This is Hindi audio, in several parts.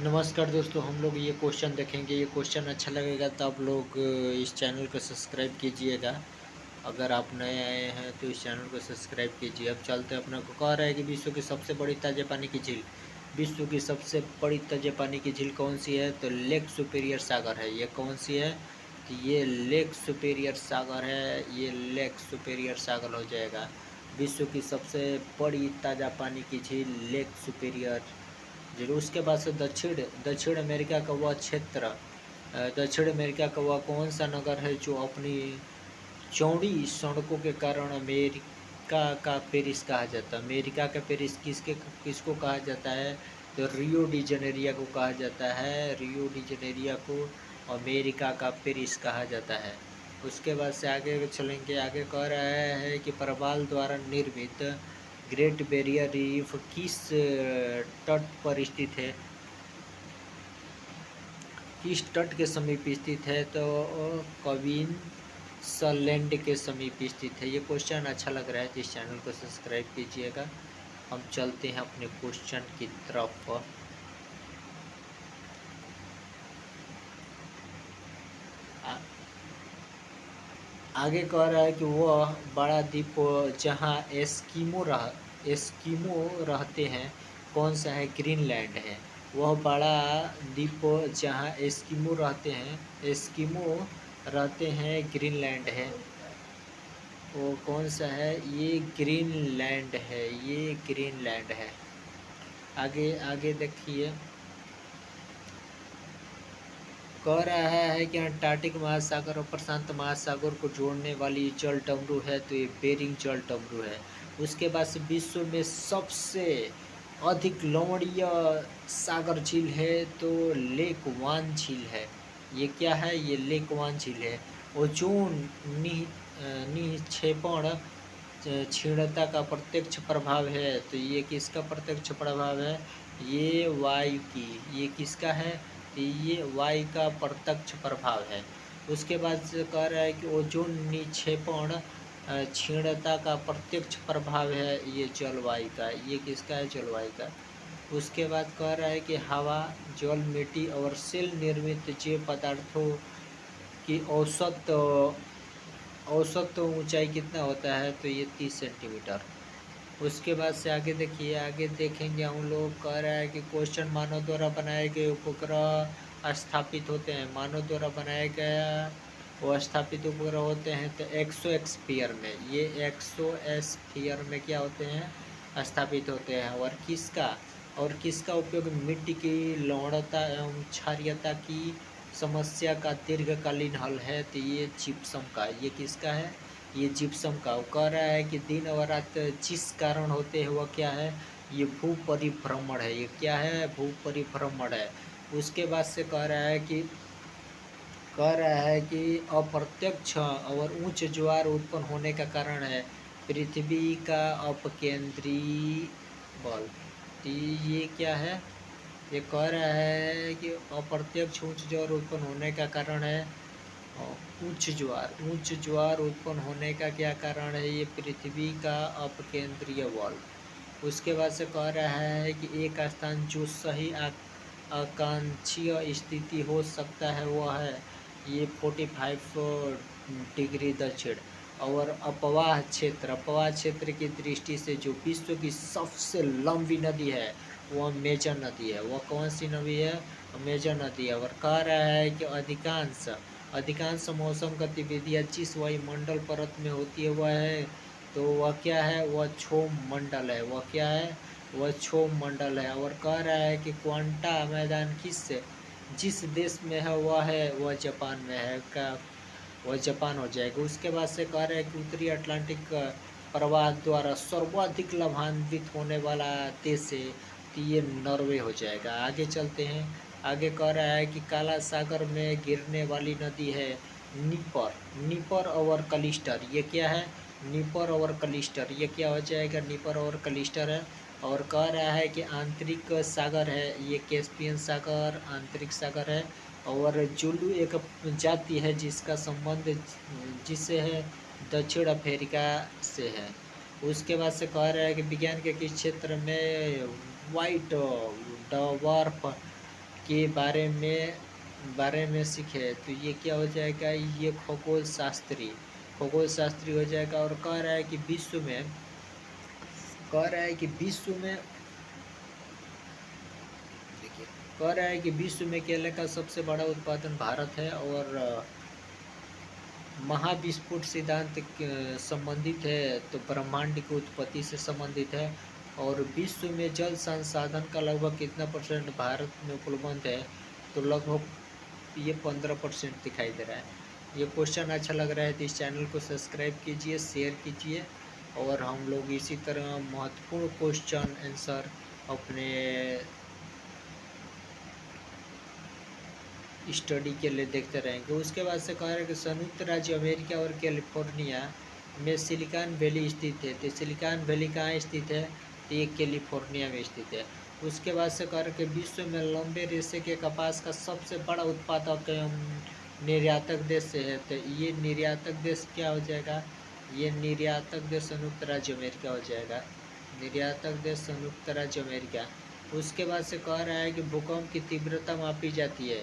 नमस्कार दोस्तों, हम लोग ये क्वेश्चन देखेंगे। ये क्वेश्चन अच्छा लगेगा तो आप लोग इस चैनल को सब्सक्राइब कीजिएगा। अगर आप नए आए हैं तो इस चैनल को सब्सक्राइब कीजिए। अब चलते हैं, अपना को कह रहा है कि विश्व की सबसे बड़ी ताजे पानी की झील। विश्व की सबसे बड़ी ताजे पानी की झील कौन सी है? तो लेक सुपीरियर सागर है। ये कौन सी है? तो ये लेक सुपीरियर सागर है। ये लेक सुपीरियर सागर हो जाएगा। विश्व की सबसे बड़ी ताज़ा पानी की झील लेक सुपीरियर ज़रूर। उसके बाद से दक्षिण दक्षिण अमेरिका का वह क्षेत्र, दक्षिण अमेरिका का वह कौन सा नगर है जो अपनी चौड़ी सड़कों के कारण अमेरिका का पेरिस कहा जाता है? अमेरिका का पेरिस किसको कहा जाता है? तो रियो डी जनेरिया को कहा जाता है। रियो डी जनेरिया को अमेरिका का पेरिस कहा जाता है। उसके बाद से आगे चलेंगे। आगे कह रहा है कि प्रवाल द्वारा निर्मित ग्रेट बैरियर रीफ किस तट पर स्थित है? किस तट के समीप स्थित है? तो क्वींसलैंड के समीप स्थित है। ये क्वेश्चन अच्छा लग रहा है तो इस चैनल को सब्सक्राइब कीजिएगा। हम चलते हैं अपने क्वेश्चन की तरफ। आगे कह रहा है कि वह बड़ा द्वीप जहाँ एस्किमो रहते हैं कौन सा है? ग्रीनलैंड है। वह बड़ा द्वीप जहाँ एस्किमो रहते हैं ग्रीनलैंड है। वो कौन सा है? ये ग्रीनलैंड है। ये ग्रीनलैंड है। आगे आगे देखिए। कह रहा है कि अंटार्कटिक महासागर और प्रशांत महासागर को जोड़ने वाली जल डमरू है तो ये बेरिंग जल डमरू है। उसके बाद से विश्व में सबसे अधिक लवणीय सागर झील है तो लेक वान झील है। ये क्या है? ये लेक वान झील है। ओजोन निक्षेपण क्षीणता का प्रत्यक्ष प्रभाव है तो ये किसका प्रत्यक्ष प्रभाव है? ये वायु की। ये किसका है? तो ये वायु का प्रत्यक्ष प्रभाव है। उसके बाद से कह रहा है कि ओजोन निक्षेपण क्षीणता का प्रत्यक्ष प्रभाव है ये जलवायु का। ये किसका है? जलवायु का। उसके बाद कह रहा है कि हवा, जल, मिट्टी और सेल निर्मित जैव पदार्थों की औसत ऊंचाई कितना होता है? तो ये 30 सेंटीमीटर। उसके बाद से आगे देखिए। आगे देखेंगे हम लोग। कह रहा है कि क्वेश्चन मानव द्वारा बनाए गए उपग्रह स्थापित होते हैं। मानव द्वारा बनाया गया वो स्थापित उपग्रह होते हैं तो एक्सोस्फीयर में। ये एक्सोस्फीयर में क्या होते हैं? स्थापित होते हैं। और किसका उपयोग मिट्टी की लवणता एवं क्षारीयता की समस्या का दीर्घकालीन हल है? तो ये जिप्सम का। ये किसका है? ये जिप्सम का। वो कह रहा है कि दिन और रात जिस कारण होते हैं वह क्या है? ये भू परिभ्रमण है। ये क्या है? भू परिभ्रमण है। उसके बाद से कह रहा है कि अप्रत्यक्ष और उच्च ज्वार उत्पन्न होने का कारण है पृथ्वी का अपकेंद्री बल। तो ये क्या है? ये कह रहा है कि अप्रत्यक्ष उच्च ज्वार उत्पन्न होने का कारण है उच्च ज्वार उत्पन्न होने का क्या कारण है? ये पृथ्वी का अपकेंद्रीय बल। उसके बाद से कह रहा है कि एक स्थान जो सही आकांक्षीय स्थिति हो सकता है वह है ये 45 डिग्री दक्षिण। और अपवाह क्षेत्र की दृष्टि से जो विश्व की सबसे लंबी नदी है वह अमेजन नदी है। वह कौन सी नदी है? अमेजन नदी है। और कह रहा है कि अधिकांश मौसम गतिविधियाँ जिस वायुमंडल परत में होती है वह है तो वह क्या है? वह क्षोभ मंडल है। वह क्या है? वह क्षोभ मंडल है। और कह रहा है कि क्वांटा मैदान जिस देश में है वह जापान में है। का वह जापान हो जाएगा। उसके बाद से कह रहे हैं कि उत्तरी अटलांटिक प्रवाह द्वारा सर्वाधिक लाभान्वित होने वाला देश है तो ये नॉर्वे हो जाएगा। आगे चलते हैं। आगे कह रहा है कि काला सागर में गिरने वाली नदी है निपर और कलिस्टर। ये क्या है? निपर और कलिस्टर। ये क्या हो जाएगा? निपर और कलिस्टर है। और कह रहा है कि आंतरिक सागर है ये कैस्पियन सागर आंतरिक सागर है। और जुलू एक जाति है जिसका संबंध जिससे है दक्षिण अफ्रीका से है। उसके बाद से कह रहा है कि विज्ञान के किस क्षेत्र में वाइट डवार्फ के बारे में सीखे तो ये क्या हो जाएगा, ये खगोल शास्त्री हो जाएगा। और कह रहा है कि विश्व में देखिए, कह रहा है कि विश्व में केले का सबसे बड़ा उत्पादन भारत है और महाविस्फोट सिद्धांत संबंधित है तो ब्रह्मांड की उत्पत्ति से संबंधित है। और विश्व में जल संसाधन का लगभग कितना परसेंट भारत में उपलब्ध है, तो लगभग ये 15% दिखाई दे रहा है। ये क्वेश्चन अच्छा लग रहा है तो इस चैनल को सब्सक्राइब कीजिए, शेयर कीजिए और हम लोग इसी तरह महत्वपूर्ण क्वेश्चन आंसर अपने स्टडी के लिए देखते रहेंगे। उसके बाद से कह रहे हैं कि संयुक्त राज्य अमेरिका और कैलिफोर्निया में सिलिकॉन वैली स्थित है। तो सिलिकॉन वैली कहाँ स्थित है, तो ये कैलिफोर्निया में स्थित है। उसके बाद से कह रहे कि विश्व में लंबे रेशे के कपास का सबसे बड़ा उत्पादक निर्यातक देश है। तो ये निर्यातक देश क्या हो जाएगा, ये निर्यातक देश संयुक्त राज्य अमेरिका हो जाएगा, निर्यातक देश संयुक्त राज्य अमेरिका। उसके बाद से कह रहा है कि भूकंप की तीव्रता मापी जाती है।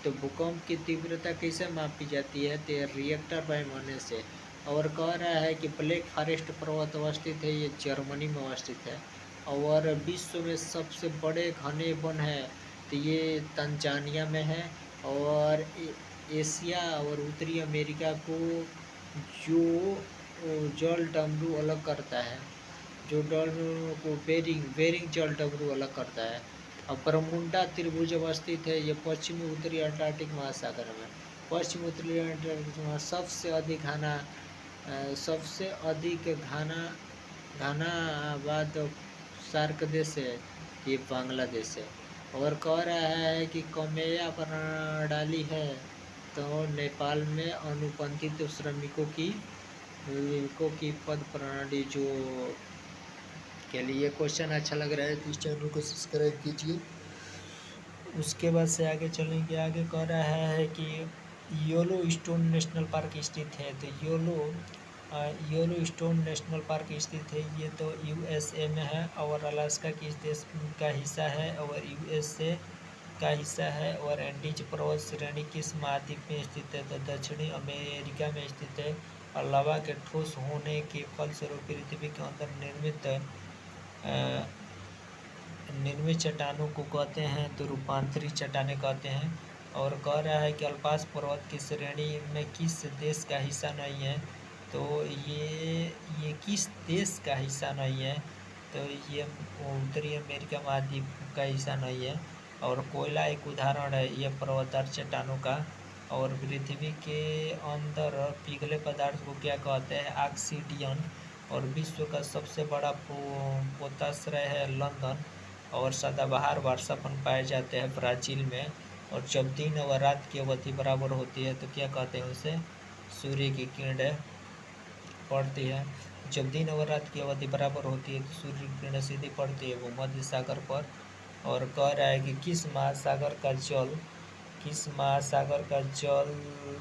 तो भूकंप की तीव्रता कैसे मापी जाती है, तो रिएक्टर पैमाने से। और कह रहा है कि ब्लैक फॉरेस्ट पर्वत अवस्थित है, ये जर्मनी में अवस्थित है। और विश्व में सबसे बड़े घने वन है तो ये तंजानिया में है। और एशिया और उत्तरी अमेरिका को जो जल डमरू अलग करता है, जो डल को बेरिंग जल डमरू अलग करता है। और बरमुंडा त्रिभुज अवस्थित है, ये पश्चिमी उत्तरी अटलांटिक महासागर में। पश्चिम उत्तरी अटलांटिक में सबसे अधिक घना आबाद सार्क देश है, ये बांग्लादेश है। और कह रहा है कि कमेया प्रणाली है तो नेपाल में अनुबंधित श्रमिकों की पद प्रणाली जो के लिए क्वेश्चन अच्छा लग रहा है तो इस चैनल को सब्सक्राइब कीजिए। उसके बाद से आगे चलेंगे। आगे कह रहा है कि येलो स्टोन नेशनल पार्क स्थित है। तो येलो स्टोन नेशनल पार्क स्थित है, ये तो यूएसए में है। और अलास्का किस देश का हिस्सा है, और यूएसए का हिस्सा है। और एंडीज पर्वत श्रेणी किस महाद्वीप में स्थित है, तो दक्षिणी अमेरिका में स्थित है। और लवा के ठोस होने के फलस्वरूप पृथ्वी के अंदर निर्मित चट्टानों को कहते हैं तो रूपांतरित चट्टानें कहते हैं। और कह रहा है कि अल्पास पर्वत की श्रेणी में किस देश का हिस्सा नहीं है, तो ये किस देश का हिस्सा नहीं है, तो ये उत्तरी अमेरिका महाद्वीप का हिस्सा नहीं है। और कोयला एक उदाहरण है ये पर्वतार चट्टानों का। और पृथ्वी के अंदर पिघले पदार्थ को क्या कहते हैं, ऑक्सीडियन। और विश्व का सबसे बड़ा पोताश्रय है लंदन। और सदाबहार वर्षावन पाए जाते हैं ब्राज़ील में। और जब दिन और रात की अवधि बराबर होती है तो क्या कहते हैं उसे, सूर्य की किरणें पड़ती है। जब दिन और रात की अवधि बराबर होती है तो सूर्य की किरणें सीधी पड़ती है वो मध्य सागर पर। और कह रहा है कि किस महासागर का जल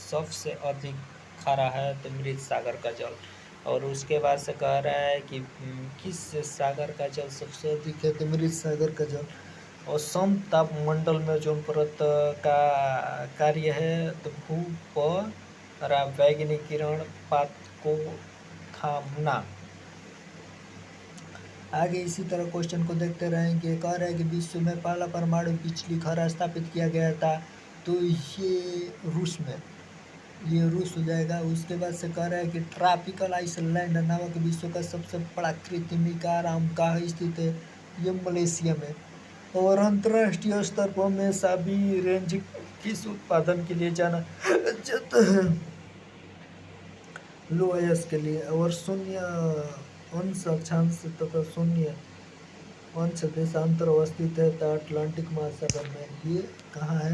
सबसे अधिक खारा है, तो मृत सागर का जल। और उसके बाद से कह रहा है कि किस सागर का जल सबसे अधिक है, तो मृत सागर का जल। और समतापमंडल में जो परत का कार्य है तो भूपरावैगनिक किरण पात को थामना। आगे इसी तरह क्वेश्चन को देखते रहेंगे। कह रहा है कि विश्व में पहला परमाणु बिजली घर स्थापित किया गया था, तो ये रूस हो जाएगा। उसके बाद से कह रहा है कि ट्रॉपिकल आइसलैंड नामक विश्व का सबसे बड़ा कृत्रिम आराम कहाँ स्थित है, ये मलेशिया में। और अंतर्राष्ट्रीय स्तर पर हमेशा भी रेंज किस उत्पादन के लिए जाना जाता है, लो अयस्क के लिए। और शून्य अंश अक्षांश तथा शून्य अंश देशांतर अवस्थित है तो अटलांटिक महासागर में। ये कहाँ है,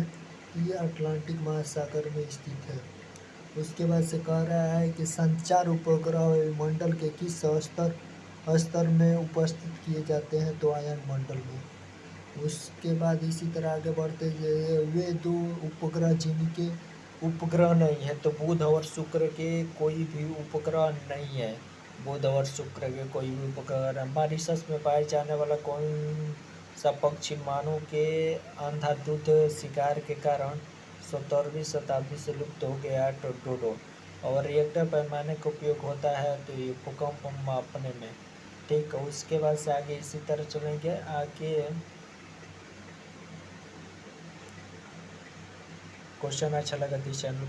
ये अटलांटिक महासागर में स्थित है। उसके बाद से कह रहा है कि संचार उपग्रह मंडल के किस स्तर में उपस्थित किए जाते हैं, तो आयन मंडल में। उसके बाद इसी तरह आगे बढ़ते वे दो उपग्रह जिनके उपग्रह नहीं है, तो बुध और शुक्र के कोई भी उपग्रह नहीं है, बुध और शुक्र के कोई भी उपग्रह। मॉरिशस में पाए जाने वाला कौन सपक्षी मानव के अंधाधुंध शिकार के कारण 17वीं शताब्दी से लुप्त हो गया डोडो। और रिएक्टर पैमाने का उपयोग होता है तो ये भूकंप मापने में। ठीक, उसके बाद से आगे इसी तरह चलेंगे। आगे क्वेश्चन अच्छा लगा तो चैनल